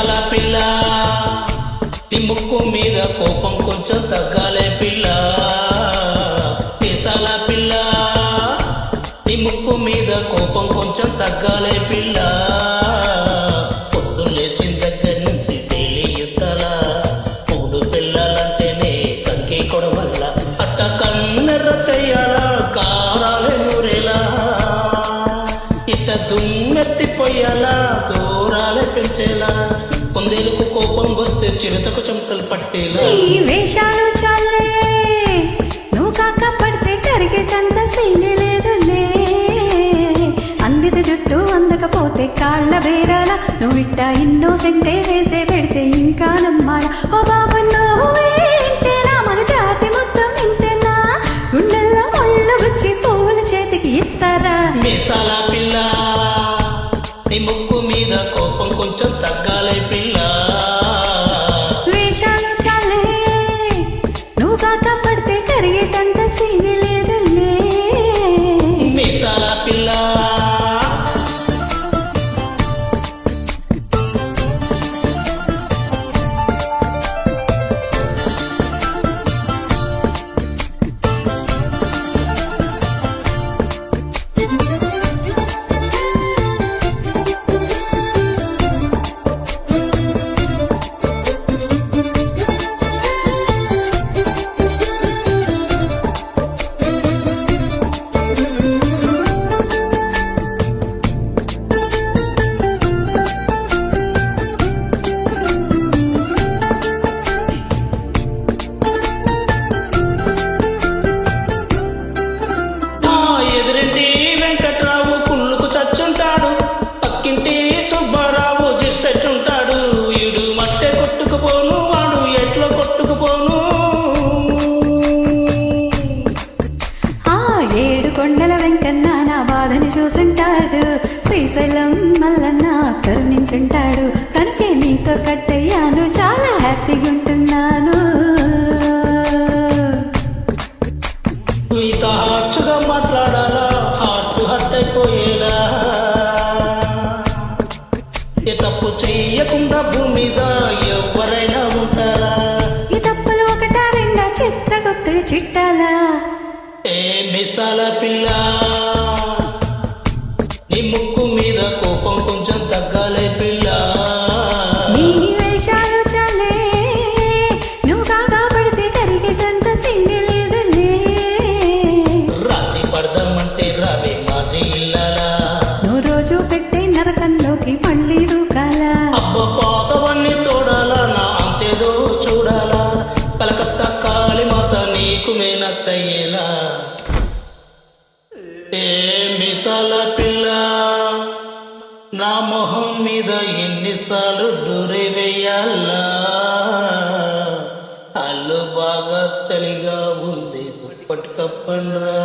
మీసాల పిల్ల నీ ముక్కు మీద కోపం కొంచెం తగ్గాలే పిల్ల. మీసాల పిల్ల నీ ముక్కు మీద కోపం కొంచెం తగ్గాలే పిల్ల. పొద్దు లేచిన దగ్గర నుంచి డైలీ యుద్ధాల మూడు పిల్లలంటేనే కంకి కొడవల్ల. అట్ట కన్నెర్ర చెయ్యాలా కారాలే నూరేలా, ఇట్ట దుమ్మెత్తిపోయాలా దూరాలే పెంచేలా. కొందేలకు కోపం వస్తే చిరుతకు చెమటలు పట్టేలా. నీ వేషాలు చాలే నువ్వు కాక పడితే కరిగేటంత సీనే లేదులే. అందిత జుట్టు అందకపోతే కాళ్ళ బేరాల నువ్వు ఇట్ట ఇన్నోసెంటే వేసే పెడితే ఇంకా నమ్మాల. ఓ బాబు నువ్వే ఇంతేనా, మన జాతి మొత్తం ఇంతేనా, గుండెల్లో ముళ్ళు గుచ్చి పూల చేతికి ఇస్తారా. మీసాల పిల్ల నీ ముక్కు మీద కోపం కొంచెం తగ్గాలే పిల్ల. వేషాలు చాలే నువ్వు కాక పడితే కరిగేటంత సీనే లేదులే. మీసాల పిల్ల ఎదురింటి వెంకట్రావు కుళ్ళుకు చచ్చుంటాడు, పక్కింటి సుబ్బారావు జిస్టెట్టుంటాడు. ఈడు మట్టె కొట్టుకుపోను వాడు ఎట్లో కొట్టుకుపోను. ఆ ఏడు కొండల వెంకన్న నా బాధని చూసుంటాడు, శ్రీశైలం మల్లన్న కరుణించుంటాడు. కనుకే నీతో కట్టయ్యాను చాలా హ్యాపీగా ఉంటున్నాను. ఇంత హార్ట్గా మాట్లాడాలా, హార్ట్ అయిపోయేలా. ఏ తప్పు చెయ్యకుండా భూమి మీద ఎవరైనా ఉంటారా. ఈ తప్పులు ఒకటా రెండా చిత్రగుప్తుడి చిట్టాలా. ఏ మిసాల పిల్ల నీ ముక్కు మీద కోపం కొంచెం తగ్గాలే పిల్ల. నీ వేషాలు చాలే నువ్వు కాగా పడితే కరిగేటంత సింగి లేదులే. రాజీ పడదామంటే రావే మాజీ ఇల్లాలా, నువ్వు రోజు పెట్టే నరకంలోకి మళ్ళీ దూకాలా. అబ్బ పాతవన్నీ తోడాలా నా అంతేదో చూడాలా. కలకత్తా కాళీమాత నీకు మేనత్తయ్యేలా. ఏ మిసాల పిల్ల నా మొహం మీద ఎన్నిసార్లు డూరే వేయాలా. అల్లు బాగా చలిగా ఉంది పట్టుకప్పండ్రా.